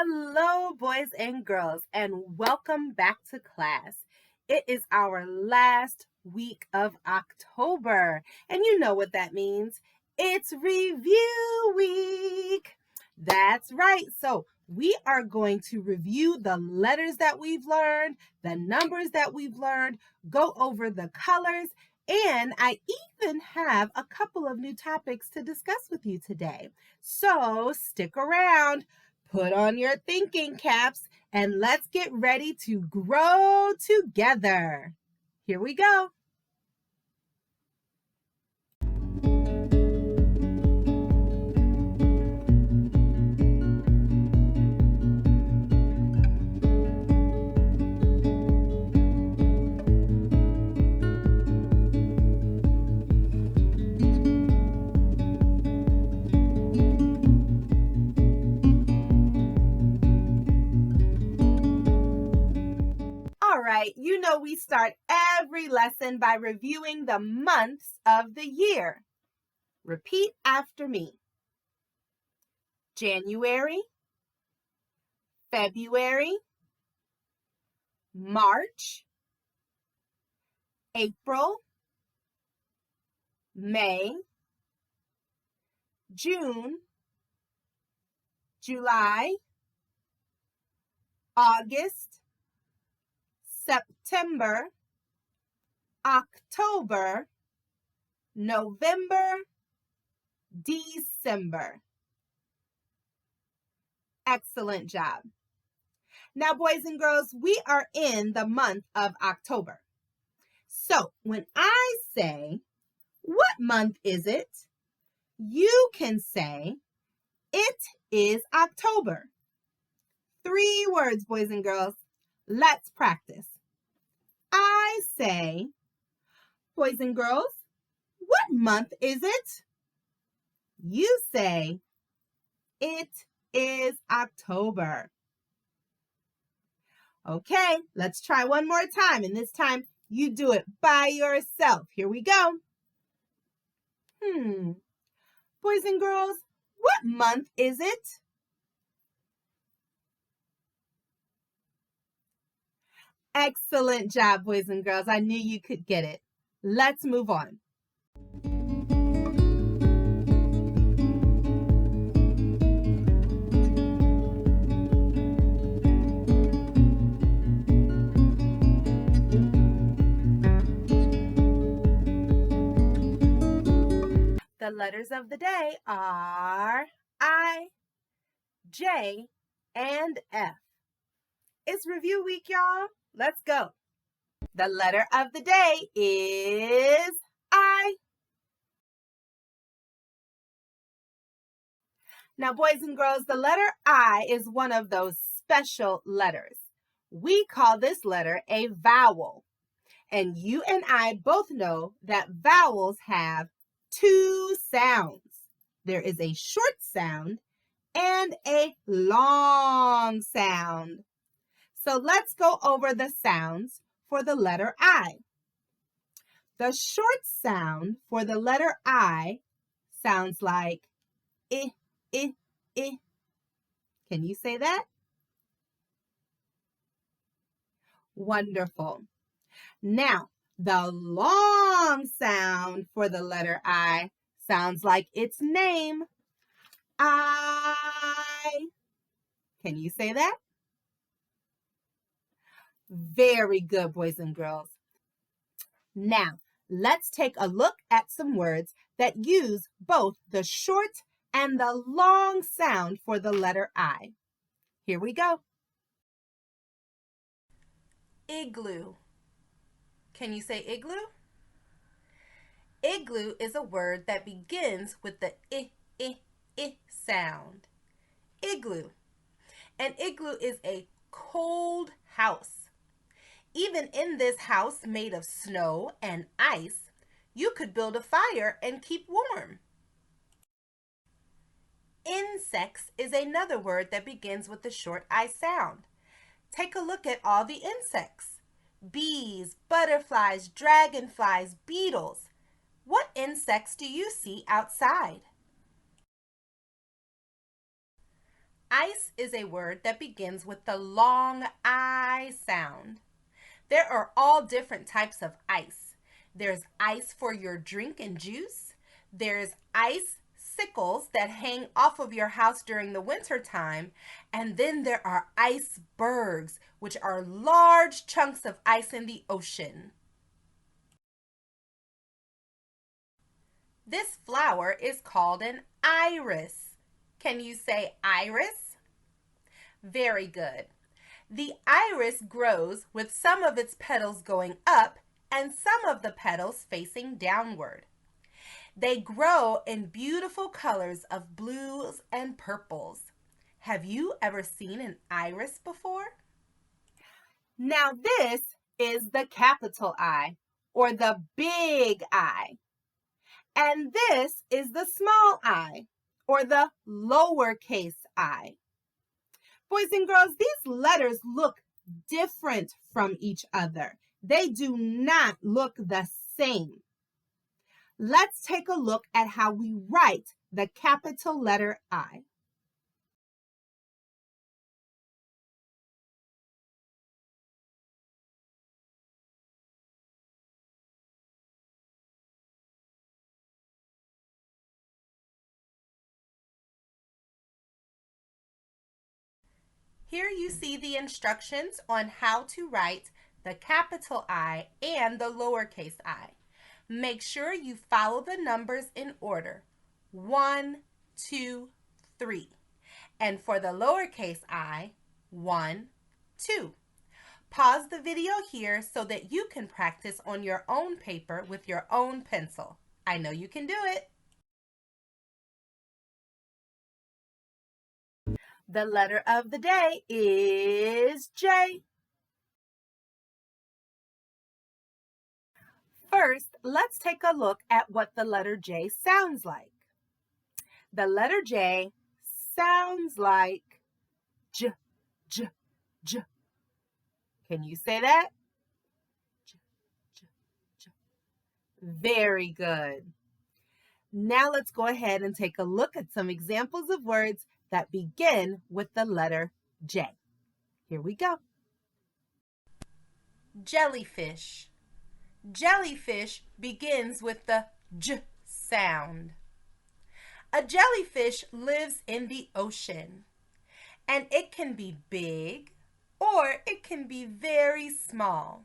Hello, boys and girls, and welcome back to class. It is our last week of October, and you know what that means. It's review week. That's right. So we are going to review the letters that we've learned, the numbers that we've learned, go over the colors, and I even have a couple of new topics to discuss with you today. So stick around. Put on your thinking caps and let's get ready to grow together. Here we go. All right, you know we start every lesson by reviewing the months of the year. Repeat after me. January, February, March, April, May, June, July, August, September, October, November, December. Excellent job. Now, boys and girls, we are in the month of October. So when I say, what month is it? You can say, it is October. 3 words, boys and girls. Let's practice. I say, boys and girls, what month is it? You say, it is October. Okay, let's try one more time, and this time you do it by yourself. Here we go. Boys and girls, what month is it? Excellent job, boys and girls. I knew you could get it. Let's move on. The letters of the day are I, J, and F. It's review week, y'all. Let's go. The letter of the day is I. Now, boys and girls, the letter I is one of those special letters. We call this letter a vowel. And you and I both know that vowels have 2 sounds. There is a short sound and a long sound. So let's go over the sounds for the letter I. The short sound for the letter I sounds like I, I, I. Can you say that? Wonderful. Now, the long sound for the letter I sounds like its name. I. Can you say that? Very good, boys and girls. Now, let's take a look at some words that use both the short and the long sound for the letter I. Here we go. Igloo. Can you say igloo? Igloo is a word that begins with the I sound. Igloo. An igloo is a cold house. Even in this house made of snow and ice, you could build a fire and keep warm. Insects is another word that begins with the short I sound. Take a look at all the insects. Bees, butterflies, dragonflies, beetles. What insects do you see outside? Ice is a word that begins with the long I sound. There are all different types of ice. There's ice for your drink and juice. There's ice sickles that hang off of your house during the winter time. And then there are icebergs, which are large chunks of ice in the ocean. This flower is called an iris. Can you say iris? Very good. The iris grows with some of its petals going up and some of the petals facing downward. They grow in beautiful colors of blues and purples. Have you ever seen an iris before? Now this is the capital I, or the big I. And this is the small I, or the lowercase I. Boys and girls, these letters look different from each other. They do not look the same. Let's take a look at how we write the capital letter I. Here you see the instructions on how to write the capital I and the lowercase I. Make sure you follow the numbers in order. 1, 2, 3. And for the lowercase I, 1, 2. Pause the video here so that you can practice on your own paper with your own pencil. I know you can do it. The letter of the day is J. First, let's take a look at what the letter J sounds like. The letter J sounds like J, J, J. Can you say that? J, J, J. Very good. Now let's go ahead and take a look at some examples of words that begin with the letter J. Here we go. Jellyfish. Jellyfish begins with the J sound. A jellyfish lives in the ocean, and it can be big or it can be very small.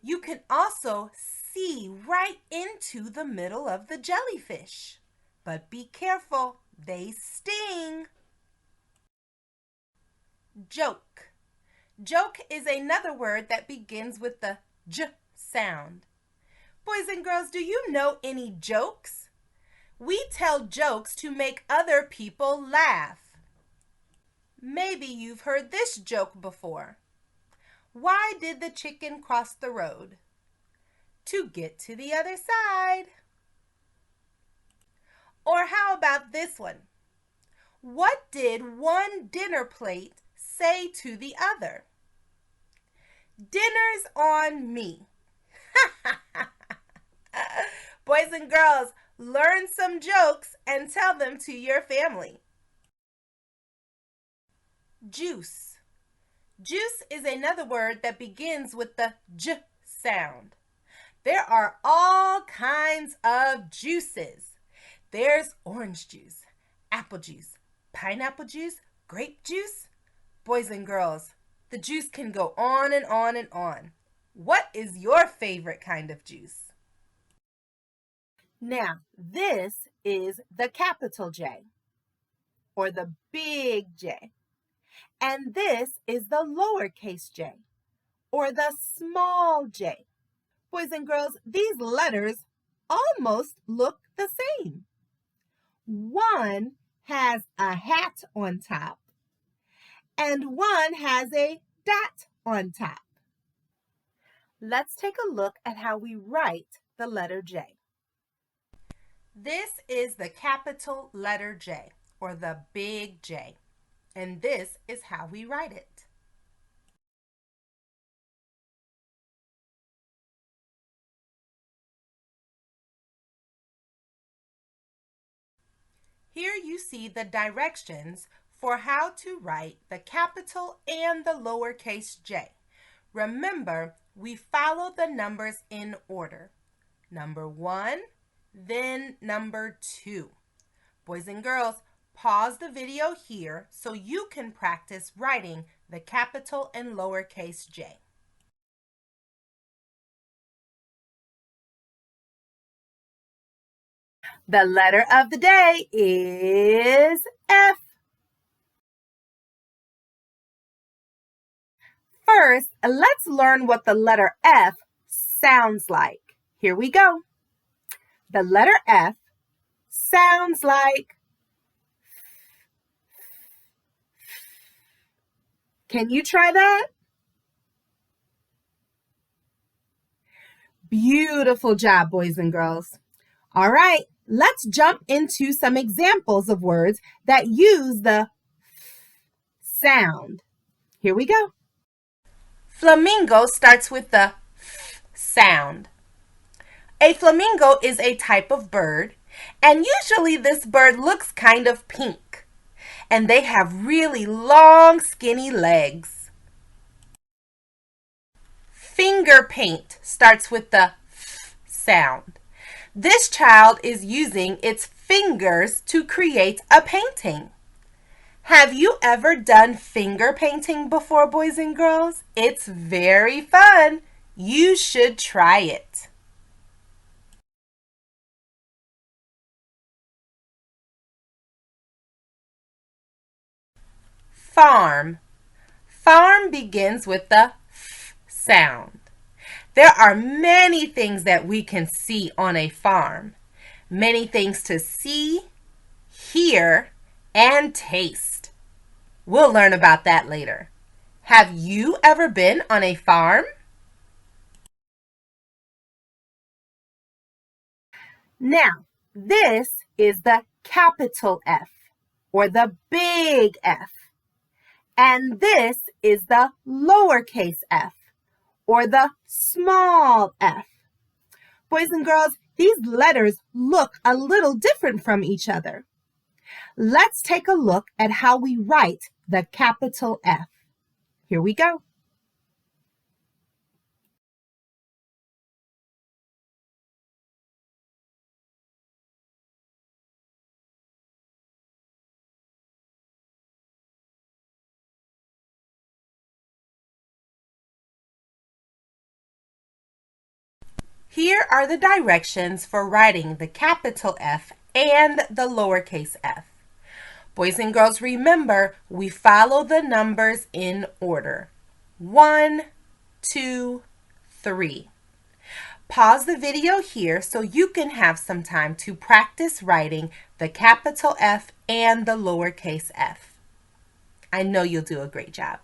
You can also see right into the middle of the jellyfish, but be careful, they sting. Joke. Joke is another word that begins with the J sound. Boys and girls, do you know any jokes? We tell jokes to make other people laugh. Maybe you've heard this joke before. Why did the chicken cross the road? To get to the other side. Or how about this one? What did one dinner plate say to the other? Dinner's on me. Boys and girls, learn some jokes and tell them to your family. Juice. Juice is another word that begins with the J sound. There are all kinds of juices. There's orange juice, apple juice, pineapple juice, grape juice. Boys and girls, the juice can go on and on and on. What is your favorite kind of juice? Now, this is the capital J, or the big J. And this is the lowercase j, or the small j. Boys and girls, these letters almost look the same. One has a hat on top, and one has a dot on top. Let's take a look at how we write the letter J. This is the capital letter J, or the big J, and this is how we write it. Here you see the directions for how to write the capital and the lowercase j. Remember, we follow the numbers in order. Number 1, then number 2. Boys and girls, pause the video here so you can practice writing the capital and lowercase j. The letter of the day is F. First, let's learn what the letter F sounds like. Here we go. The letter F sounds like. Can you try that? Beautiful job, boys and girls. All right, let's jump into some examples of words that use the sound. Here we go. Flamingo starts with the sound. A flamingo is a type of bird, and usually this bird looks kind of pink, and they have really long, skinny legs. Finger paint starts with the sound. This child is using its fingers to create a painting. Have you ever done finger painting before, boys and girls? It's very fun. You should try it. Farm. Farm begins with the sound. There are many things that we can see on a farm. Many things to see, hear, and taste. We'll learn about that later. Have you ever been on a farm? Now, this is the capital F, or the big F. And this is the lowercase f, or the small f. Boys and girls, these letters look a little different from each other. Let's take a look at how we write the capital F. Here we go. Here are the directions for writing the capital F and the lowercase f. Boys and girls, remember, we follow the numbers in order. 1, 2, 3. Pause the video here so you can have some time to practice writing the capital F and the lowercase f. I know you'll do a great job.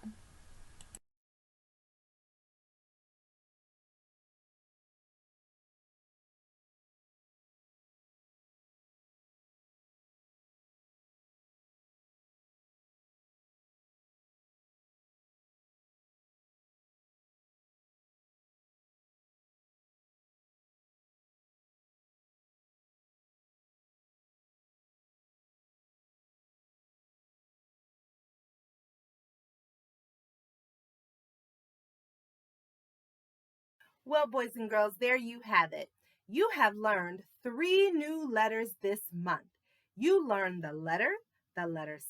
Well, boys and girls, there you have it. You have learned 3 new letters this month. You learned the letter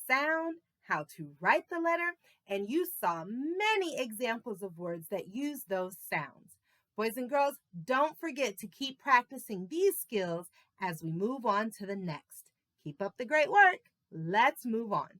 sound, how to write the letter, and you saw many examples of words that use those sounds. Boys and girls, don't forget to keep practicing these skills as we move on to the next. Keep up the great work. Let's move on.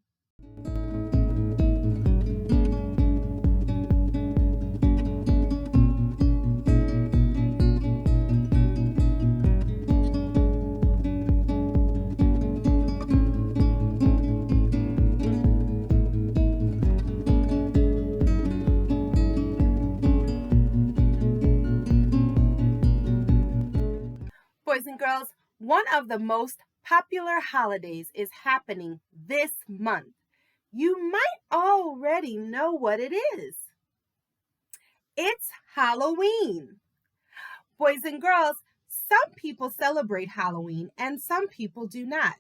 Boys and girls, one of the most popular holidays is happening this month. You might already know what it is. It's Halloween. Boys and girls, some people celebrate Halloween and some people do not.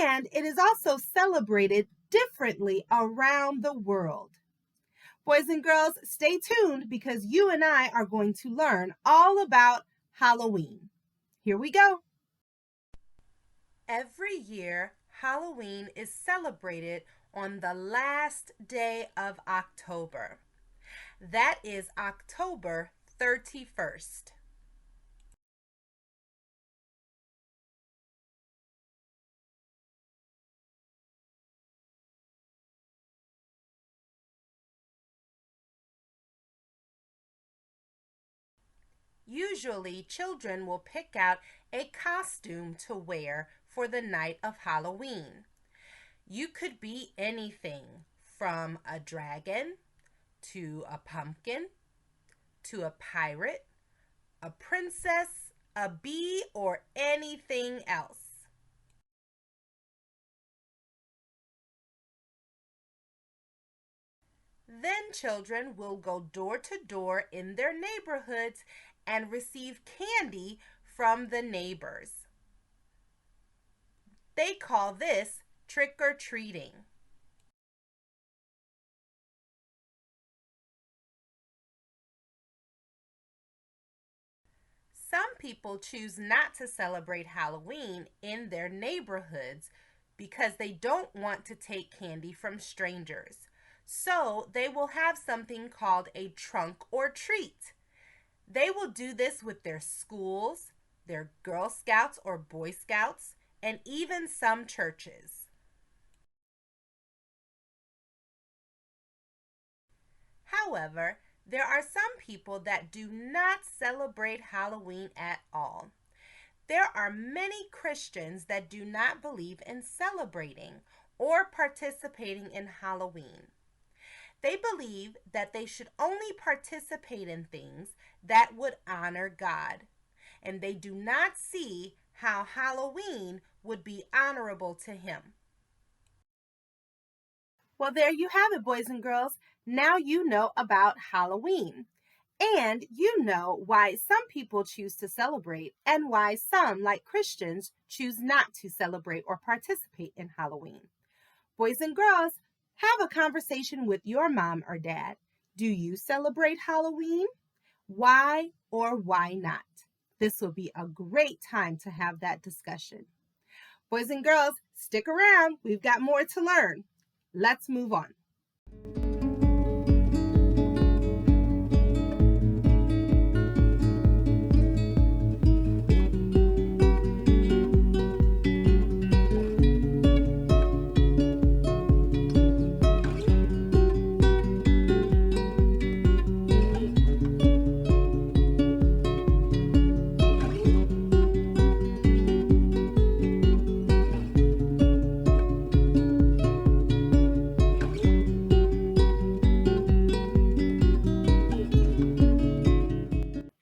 And it is also celebrated differently around the world. Boys and girls, stay tuned because you and I are going to learn all about Halloween. Here we go. Every year, Halloween is celebrated on the last day of October. That is October 31st. Usually, children will pick out a costume to wear for the night of Halloween. You could be anything from a dragon to a pumpkin to a pirate, a princess, a bee, or anything else. Then children will go door to door in their neighborhoods and receive candy from the neighbors. They call this trick or treating. Some people choose not to celebrate Halloween in their neighborhoods because they don't want to take candy from strangers. So they will have something called a trunk or treat. They will do this with their schools, their Girl Scouts or Boy Scouts, and even some churches. However, there are some people that do not celebrate Halloween at all. There are many Christians that do not believe in celebrating or participating in Halloween. They believe that they should only participate in things that would honor God, and they do not see how Halloween would be honorable to Him. Well, there you have it, boys and girls. Now you know about Halloween. And you know why some people choose to celebrate and why some, like Christians, choose not to celebrate or participate in Halloween. Boys and girls, have a conversation with your mom or dad. Do you celebrate Halloween? Why or why not? This will be a great time to have that discussion. Boys and girls, stick around. We've got more to learn. Let's move on.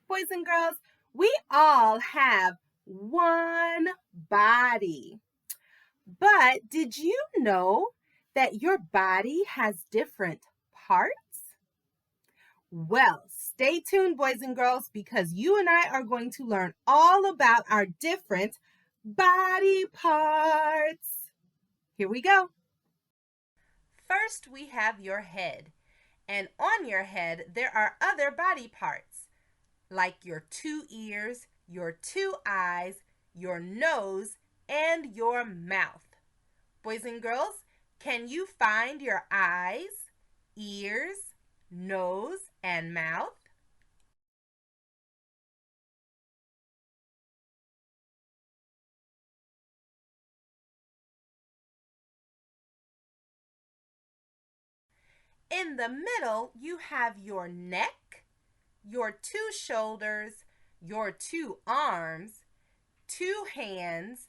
Boys and girls, we all have one body. But did you know that your body has different parts? Well, stay tuned, boys and girls, because you and I are going to learn all about our different body parts. Here we go. First, we have your head. And on your head, there are other body parts, like your two ears, your two eyes, your nose, and your mouth. Boys and girls, can you find your eyes, ears, nose, and mouth? In the middle, you have your neck, your two shoulders, your two arms, two hands,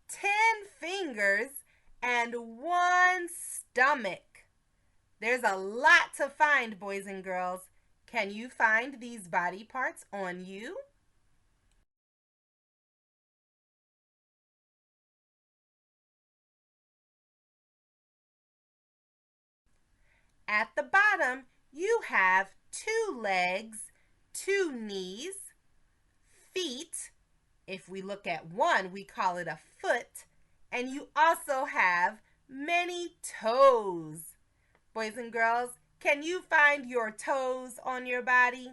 10 fingers, and one stomach. There's a lot to find, boys and girls. Can you find these body parts on you? At the bottom, you have two legs, two knees, feet. If we look at one, we call it a foot. And you also have many toes. Boys and girls, can you find your toes on your body?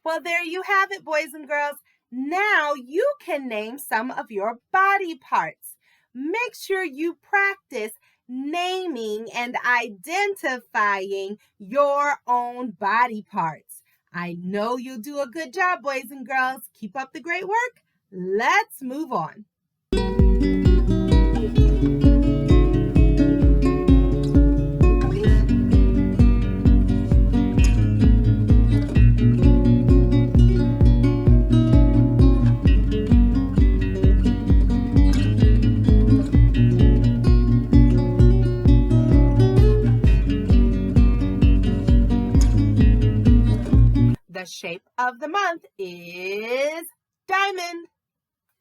Well, there you have it, boys and girls. Now you can name some of your body parts. Make sure you practice naming and identifying your own body parts. I know you'll do a good job, boys and girls. Keep up the great work. Let's move on. The shape of the month is diamond.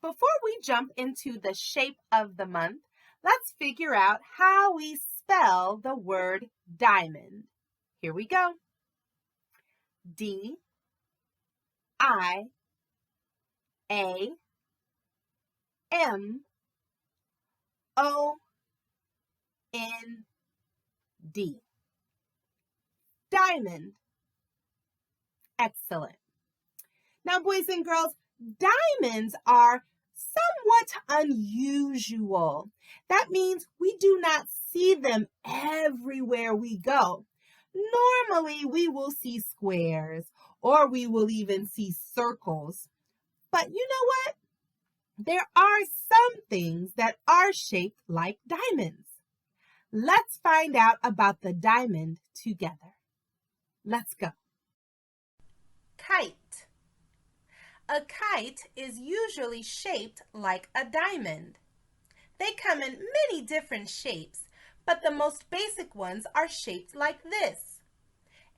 Before we jump into the shape of the month, let's figure out how we spell the word diamond. Here we go. D I A M O N D. Diamond. Excellent. Now, boys and girls, diamonds are somewhat unusual. That means we do not see them everywhere we go. Normally, we will see squares or we will even see circles. But you know what? There are some things that are shaped like diamonds. Let's find out about the diamond together. Let's go. Kite. A kite is usually shaped like a diamond. They come in many different shapes, but the most basic ones are shaped like this.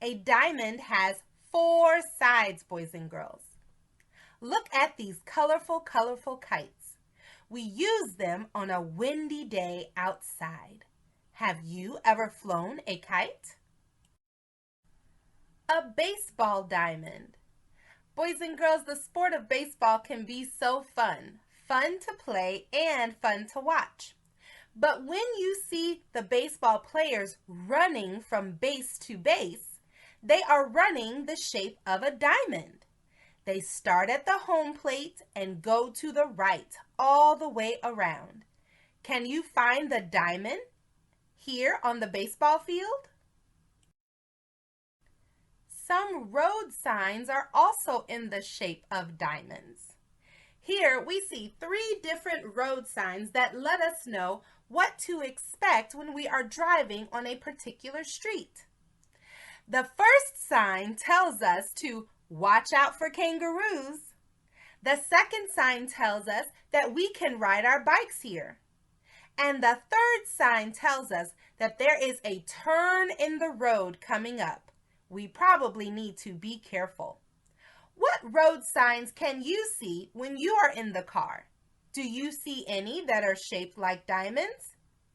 A diamond has 4 sides, boys and girls. Look at these colorful kites. We use them on a windy day outside. Have you ever flown a kite? A baseball diamond. Boys and girls, the sport of baseball can be so fun. Fun to play and fun to watch. But when you see the baseball players running from base to base, they are running the shape of a diamond. They start at the home plate and go to the right all the way around. Can you find the diamond here on the baseball field? Some road signs are also in the shape of diamonds. Here we see 3 different road signs that let us know what to expect when we are driving on a particular street. The first sign tells us to watch out for kangaroos. The second sign tells us that we can ride our bikes here. And the third sign tells us that there is a turn in the road coming up. We probably need to be careful. What road signs can you see when you are in the car? Do you see any that are shaped like diamonds?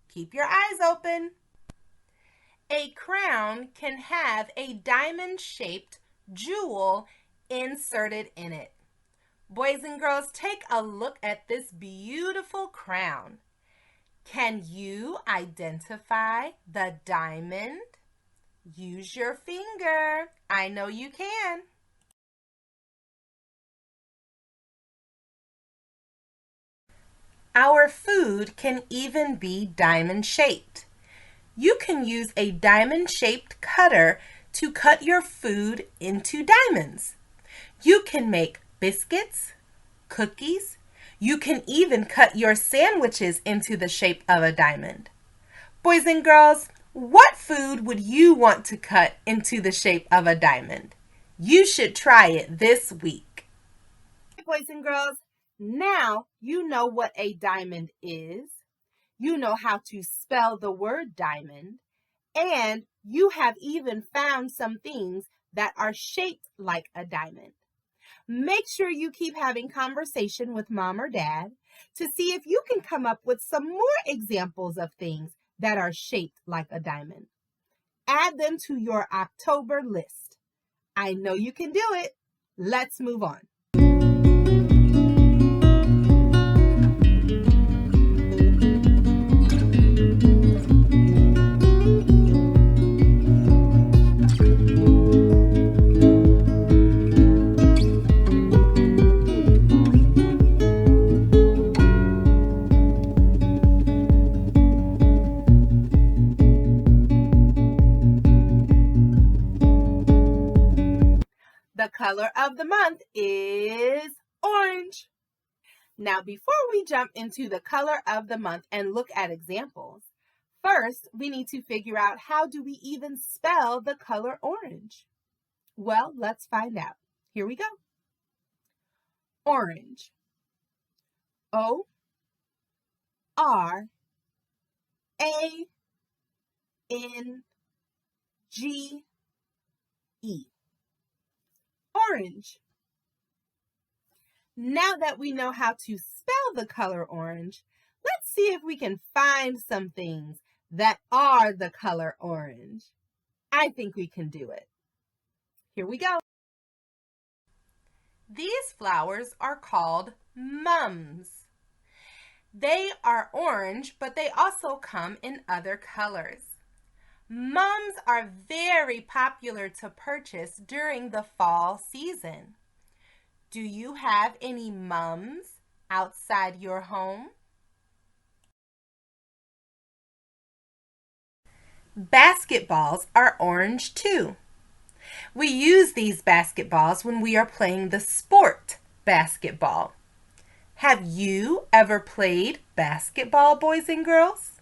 Keep your eyes open. A crown can have a diamond-shaped jewel inserted in it. Boys and girls, take a look at this beautiful crown. Can you identify the diamond? Use your finger. I know you can. Our food can even be diamond-shaped. You can use a diamond-shaped cutter to cut your food into diamonds. You can make biscuits, cookies. You can even cut your sandwiches into the shape of a diamond. Boys and girls, what food would you want to cut into the shape of a diamond? You should try it this week. Boys and girls, now you know what a diamond is. You know how to spell the word diamond. And you have even found some things that are shaped like a diamond. Make sure you keep having conversation with mom or dad to see if you can come up with some more examples of things that are shaped like a diamond. Add them to your October list. I know you can do it. Let's move on. The color of the month is orange. Now, before we jump into the color of the month and look at examples, first we need to figure out how do we even spell the color orange? Well, let's find out. Here we go. Orange. O-R-A-N-G-E. Orange. Now that we know how to spell the color orange, let's see if we can find some things that are the color orange. I think we can do it. Here we go. These flowers are called mums. They are orange, but they also come in other colors. Mums are very popular to purchase during the fall season. Do you have any mums outside your home? Basketballs are orange too. We use these basketballs when we are playing the sport basketball. Have you ever played basketball, boys and girls?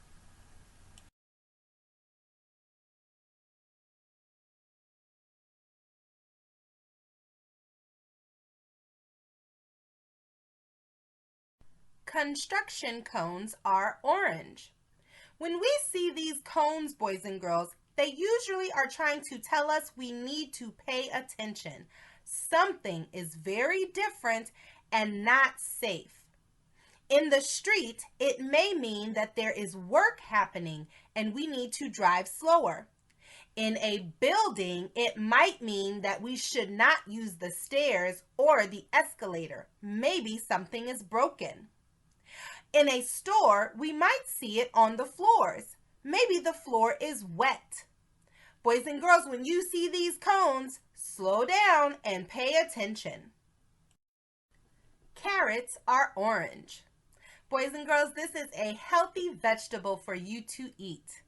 Construction cones are orange. When we see these cones, boys and girls, they usually are trying to tell us we need to pay attention. Something is very different and not safe. In the street, it may mean that there is work happening and we need to drive slower. In a building, it might mean that we should not use the stairs or the escalator. Maybe something is broken. In a store, we might see it on the floors. Maybe the floor is wet. Boys and girls, when you see these cones, slow down and pay attention. Carrots are orange. Boys and girls, this is a healthy vegetable for you to eat.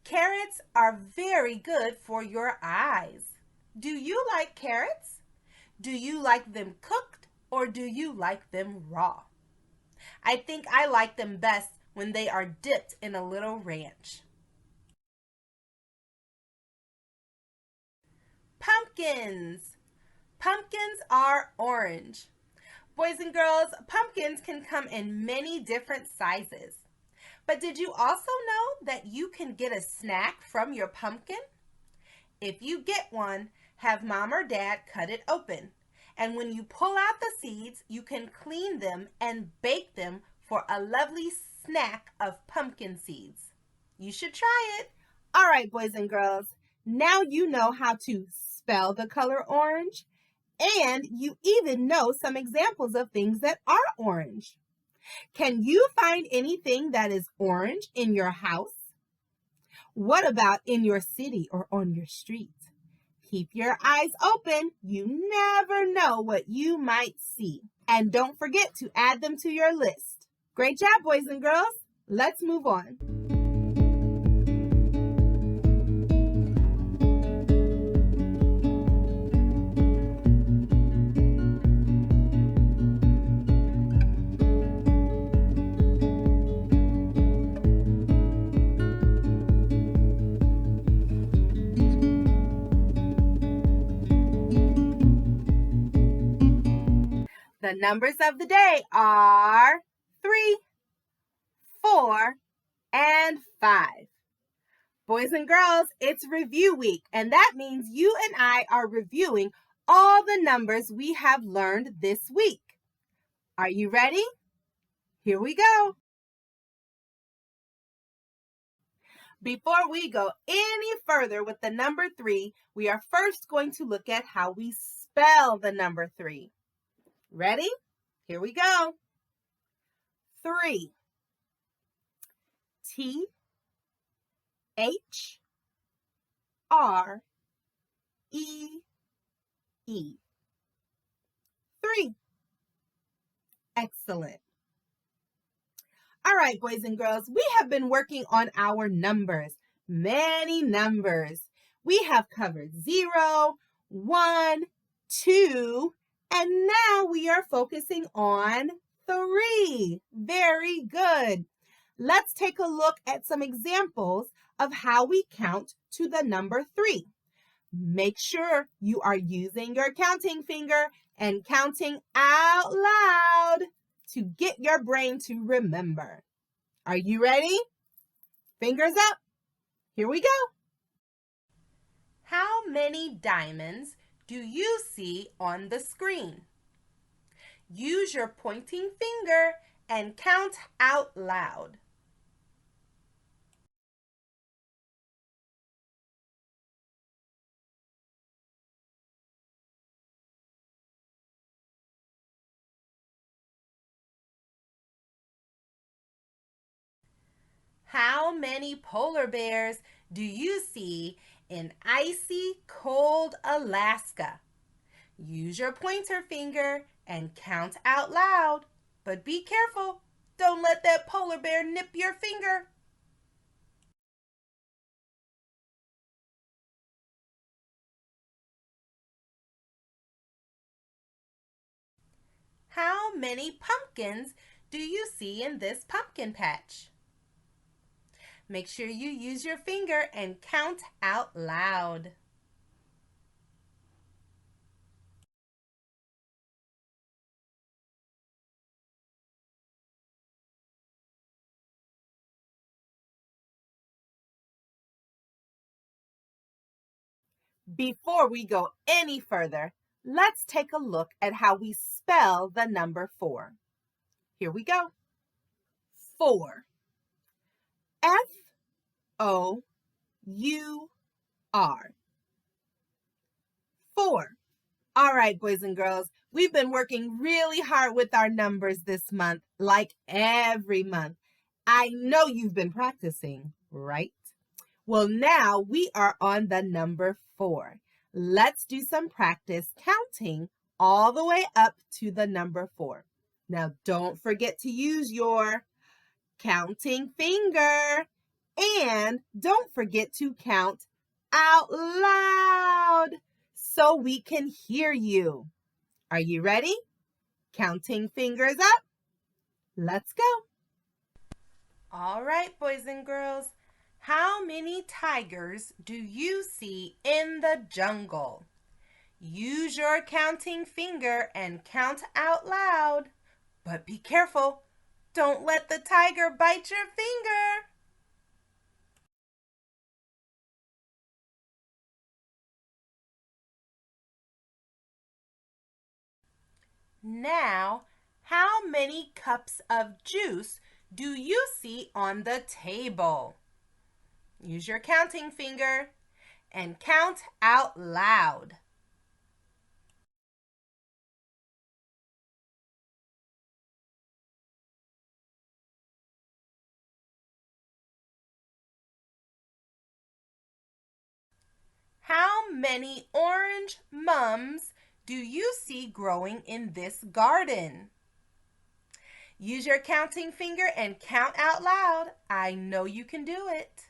Carrots are very good for your eyes. Do you like carrots? Do you like them cooked or do you like them raw? I think I like them best when they are dipped in a little ranch. Pumpkins. Pumpkins are orange. Boys and girls, pumpkins can come in many different sizes. But did you also know that you can get a snack from your pumpkin? If you get one, have mom or dad cut it open. And when you pull out the seeds, you can clean them and bake them for a lovely snack of pumpkin seeds. You should try it. All right, boys and girls, now you know how to spell the color orange, and you even know some examples of things that are orange. Can you find anything that is orange in your house? What about in your city or on your street? Keep your eyes open. You never know what you might see. And don't forget to add them to your list. Great job, boys and girls. Let's move on. The numbers of the day are 3, 4, and 5. Boys and girls, it's review week, and that means you and I are reviewing all the numbers we have learned this week. Are you ready? Here we go. Before we go any further with the number 3, we are first going to look at how we spell the number 3. Ready? Here we go. 3. T H R E E. 3. Excellent. All right, boys and girls, we have been working on our numbers, many numbers. We have covered 0, 1, 2, and now we are focusing on 3. Very good. Let's take a look at some examples of how we count to the number 3. Make sure you are using your counting finger and counting out loud to get your brain to remember. Are you ready? Fingers up. Here we go. How many diamonds do you see on the screen? Use your pointing finger and count out loud. How many polar bears do you see in icy, cold Alaska? Use your pointer finger and count out loud. But be careful. Don't let that polar bear nip your finger. How many pumpkins do you see in this pumpkin patch? Make sure you use your finger and count out loud. Before we go any further, let's take a look at how we spell the number 4. Here we go. 4. F-O-U-R. 4. All right, boys and girls, we've been working really hard with our numbers this month, like every month. I know you've been practicing, right? Well, now we are on the number 4. Let's do some practice counting all the way up to the number 4. Now, don't forget to use your counting finger. And don't forget to count out loud so we can hear you. Are you ready? Counting fingers up. Let's go. All right, boys and girls. How many tigers do you see in the jungle? Use your counting finger and count out loud. But be careful. Don't let the tiger bite your finger. Now, how many cups of juice do you see on the table? Use your counting finger and count out loud. How many orange mums do you see growing in this garden? Use your counting finger and count out loud. I know you can do it.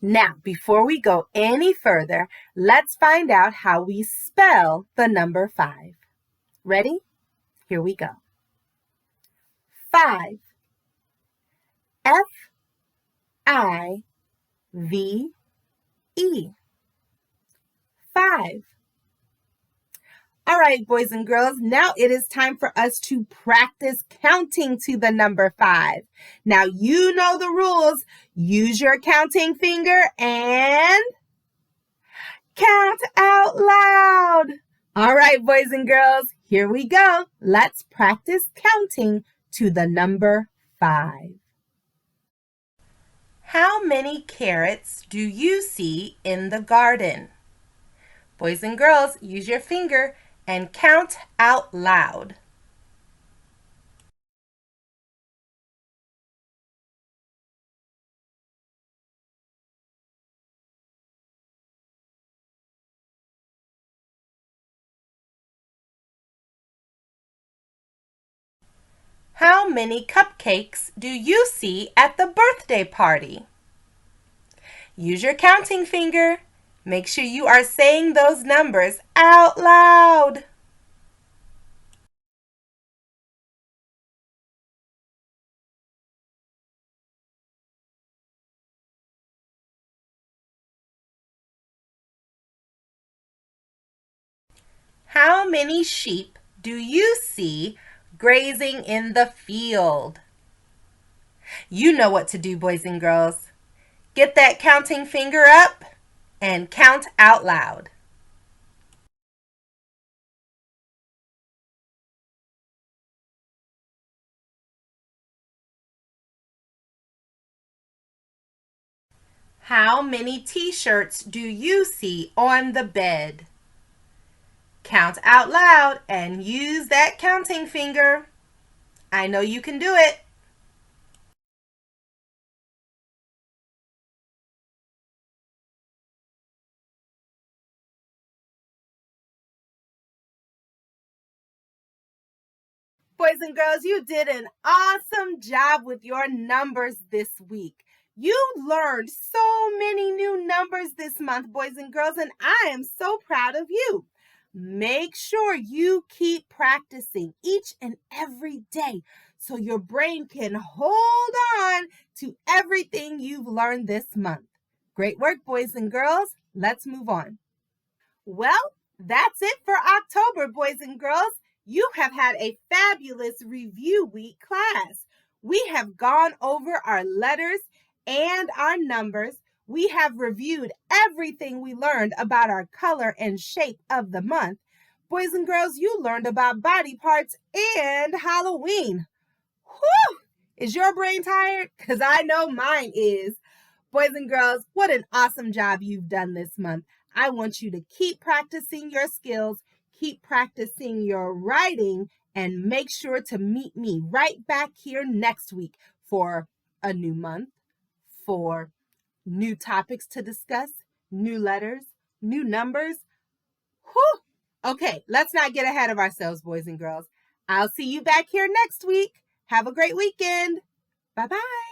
Now, before we go any further, let's find out how we spell the number 5. Ready? Here we go. 5. F-I-V-E. 5. All right, boys and girls, now it is time for us to practice counting to the number 5. Now you know the rules. Use your counting finger and count out loud. All right, boys and girls, here we go. Let's practice counting to the number 5. How many carrots do you see in the garden? Boys and girls, use your finger and count out loud. How many cupcakes do you see at the birthday party? Use your counting finger. Make sure you are saying those numbers out loud. How many sheep do you see grazing in the field? You know what to do, boys and girls. Get that counting finger up and count out loud. How many t-shirts do you see on the bed? Count out loud and use that counting finger. I know you can do it. Boys and girls, you did an awesome job with your numbers this week. You learned so many new numbers this month, boys and girls, and I am so proud of you. Make sure you keep practicing each and every day so your brain can hold on to everything you've learned this month. Great work, boys and girls. Let's move on. Well, that's it for October, boys and girls. You have had a fabulous review week class. We have gone over our letters and our numbers. We have reviewed everything we learned about our color and shape of the month. Boys and girls, you learned about body parts and Halloween. Whew! Is your brain tired? Because I know mine is. Boys and girls, what an awesome job you've done this month. I want you to keep practicing your skills, keep practicing your writing, and make sure to meet me right back here next week for a new month, for new topics to discuss, new letters, new numbers. Whew! Okay, let's not get ahead of ourselves, boys and girls. I'll see you back here next week. Have a great weekend. Bye-bye.